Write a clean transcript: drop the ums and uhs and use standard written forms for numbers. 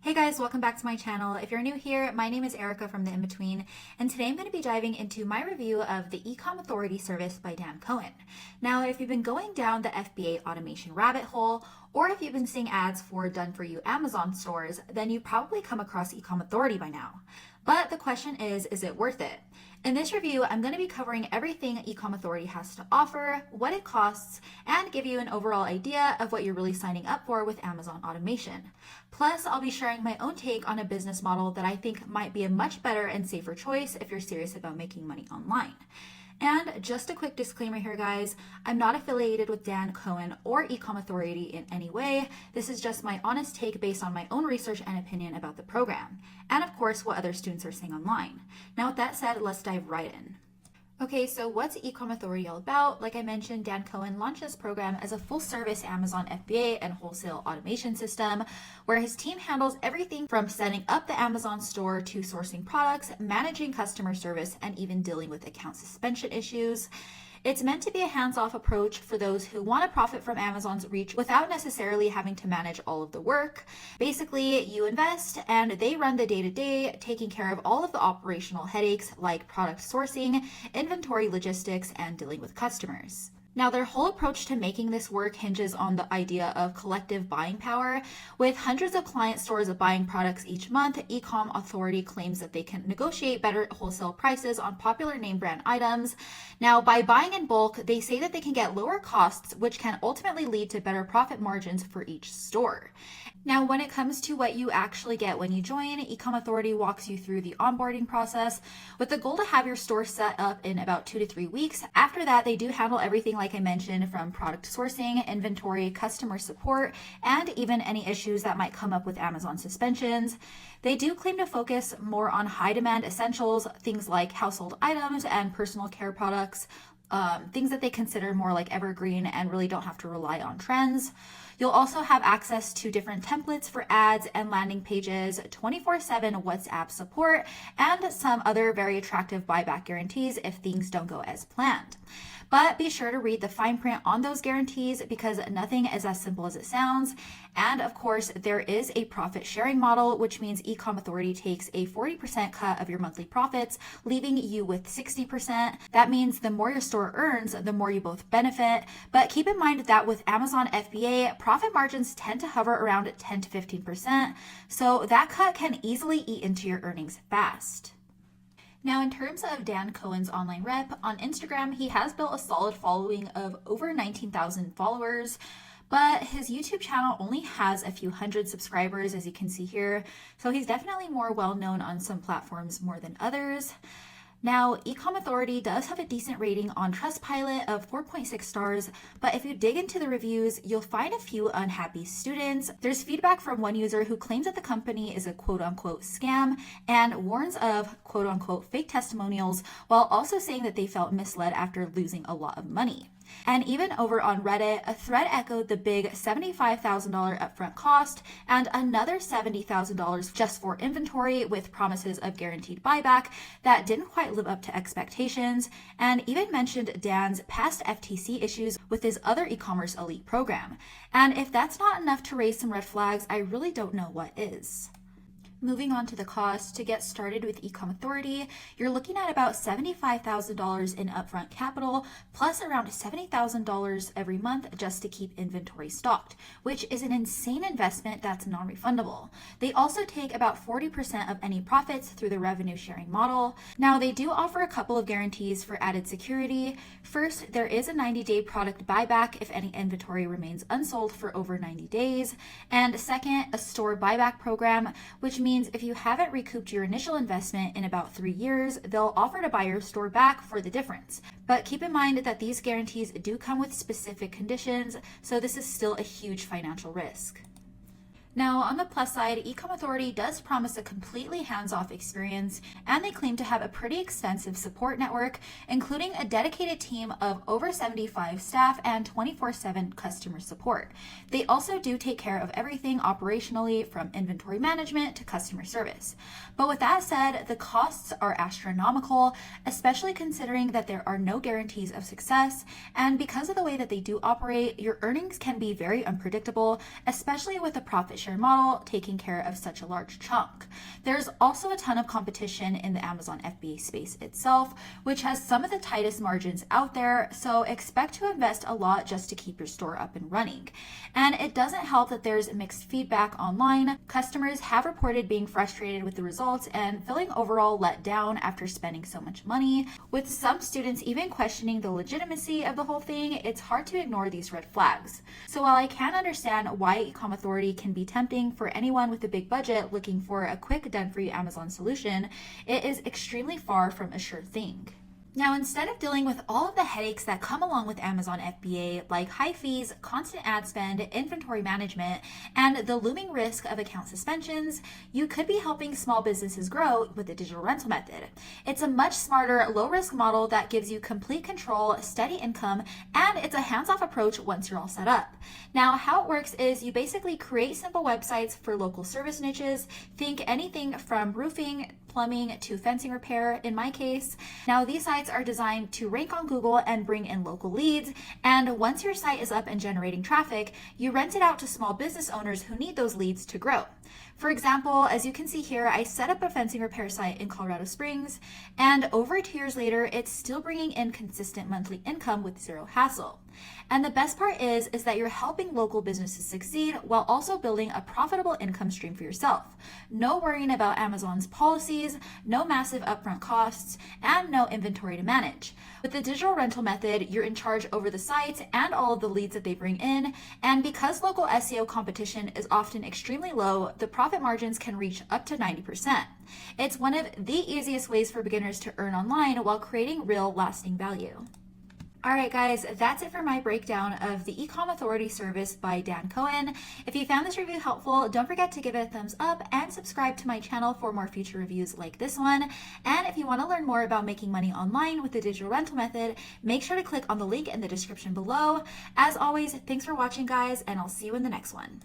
Hey guys, welcome back to my channel. If you're new here, my name is Erica from The In-Between, and today I'm going to be diving into my review of the Ecom Authority service by Dan Cohen. Now, if you've been going down the FBA automation rabbit hole, or if you've been seeing ads for done-for-you Amazon stores, then you've probably come across Ecom Authority by now. But the question is it worth it? In this review, I'm going to be covering everything Ecom Authority has to offer, what it costs, and give you an overall idea of what you're really signing up for with Amazon automation. Plus, I'll be sharing my own take on a business model that I think might be a much better and safer choice if you're serious about making money online. And just a quick disclaimer here, guys, I'm not affiliated with Dan Cohen or Ecom Authority in any way. This is just my honest take based on my own research and opinion about the program, and of course, what other students are saying online. Now, with that said, let's dive right in. Okay, so what's Ecom Authority all about? Like I mentioned, Dan Cohen launched this program as a full-service Amazon FBA and wholesale automation system, where his team handles everything from setting up the Amazon store to sourcing products, managing customer service, and even dealing with account suspension issues. It's meant to be a hands-off approach for those who want to profit from Amazon's reach without necessarily having to manage all of the work. Basically, you invest and they run the day-to-day, taking care of all of the operational headaches like product sourcing, inventory logistics, and dealing with customers. Now, their whole approach to making this work hinges on the idea of collective buying power. With hundreds of client stores buying products each month, Ecom Authority claims that they can negotiate better wholesale prices on popular name brand items. Now, by buying in bulk, they say that they can get lower costs, which can ultimately lead to better profit margins for each store. Now, when it comes to what you actually get when you join, Ecom Authority walks you through the onboarding process with the goal to have your store set up in about 2 to 3 weeks. After that, they do handle everything like I mentioned, from product sourcing, inventory, customer support, and even any issues that might come up with Amazon suspensions. They do claim to focus more on high demand essentials, things like household items and personal care products, things that they consider more like evergreen and really don't have to rely on trends. You'll also have access to different templates for ads and landing pages, 24/7 WhatsApp support, and some other very attractive buyback guarantees if things don't go as planned. But be sure to read the fine print on those guarantees because nothing is as simple as it sounds. And of course, there is a profit sharing model, which means Ecom Authority takes a 40% cut of your monthly profits, leaving you with 60%. That means the more your store earns, the more you both benefit. But keep in mind that with Amazon FBA, profit margins tend to hover around 10 to 15%. So that cut can easily eat into your earnings fast. Now, in terms of Dan Cohen's online rep, on Instagram, he has built a solid following of over 19,000 followers, but his YouTube channel only has a few hundred subscribers, as you can see here, so he's definitely more well-known on some platforms more than others. Now, Ecom Authority does have a decent rating on Trustpilot of 4.6 stars, but if you dig into the reviews, you'll find a few unhappy students. There's feedback from one user who claims that the company is a quote-unquote scam and warns of quote-unquote fake testimonials, while also saying that they felt misled after losing a lot of money. And even over on Reddit, a thread echoed the big $75,000 upfront cost and another $70,000 just for inventory with promises of guaranteed buyback that didn't quite live up to expectations, and even mentioned Dan's past FTC issues with his other e-commerce elite program. And if that's not enough to raise some red flags, I really don't know what is. Moving on to the cost, to get started with Ecom Authority, you're looking at about $75,000 in upfront capital, plus around $70,000 every month just to keep inventory stocked, which is an insane investment that's non-refundable. They also take about 40% of any profits through the revenue sharing model. Now, they do offer a couple of guarantees for added security. First, there is a 90-day product buyback if any inventory remains unsold for over 90 days. And second, a store buyback program, which means if you haven't recouped your initial investment in about 3 years, they'll offer to buy your store back for the difference. But keep in mind that these guarantees do come with specific conditions, so this is still a huge financial risk. Now, on the plus side, Ecom Authority does promise a completely hands-off experience, and they claim to have a pretty extensive support network, including a dedicated team of over 75 staff and 24/7 customer support. They also do take care of everything operationally, from inventory management to customer service. But with that said, the costs are astronomical, especially considering that there are no guarantees of success, and because of the way that they do operate, your earnings can be very unpredictable, especially with a profit share model taking care of such a large chunk. There's also a ton of competition in the Amazon FBA space itself, which has some of the tightest margins out there, so expect to invest a lot just to keep your store up and running. And it doesn't help that there's mixed feedback online. Customers have reported being frustrated with the results and feeling overall let down after spending so much money, with some students even questioning the legitimacy of the whole thing. It's hard to ignore these red flags. So while I can understand why Ecom Authority can be tempting for anyone with a big budget looking for a quick done-for-you Amazon solution, it is extremely far from a sure thing. Now, instead of dealing with all of the headaches that come along with Amazon FBA, like high fees, constant ad spend, inventory management, and the looming risk of account suspensions, you could be helping small businesses grow with the digital rental method. It's a much smarter, low-risk model that gives you complete control, steady income, and it's a hands-off approach once you're all set up. Now, how it works is you basically create simple websites for local service niches. Think anything from roofing, plumbing to fencing repair in my case. Now, these sites are designed to rank on Google and bring in local leads, and once your site is up and generating traffic, you rent it out to small business owners who need those leads to grow. For example, as you can see here, I set up a fencing repair site in Colorado Springs, and over 2 years later, it's still bringing in consistent monthly income with zero hassle. And the best part is that you're helping local businesses succeed while also building a profitable income stream for yourself. No worrying about Amazon's policies, no massive upfront costs, and no inventory to manage. With the digital rental method, you're in charge over the site and all of the leads that they bring in, and because local SEO competition is often extremely low, the profit margins can reach up to 90%. It's one of the easiest ways for beginners to earn online while creating real lasting value. Alright guys, that's it for my breakdown of the Ecom Authority service by Dan Cohen. If you found this review helpful, don't forget to give it a thumbs up and subscribe to my channel for more future reviews like this one. And if you want to learn more about making money online with the digital rental method, make sure to click on the link in the description below. As always, thanks for watching guys, and I'll see you in the next one.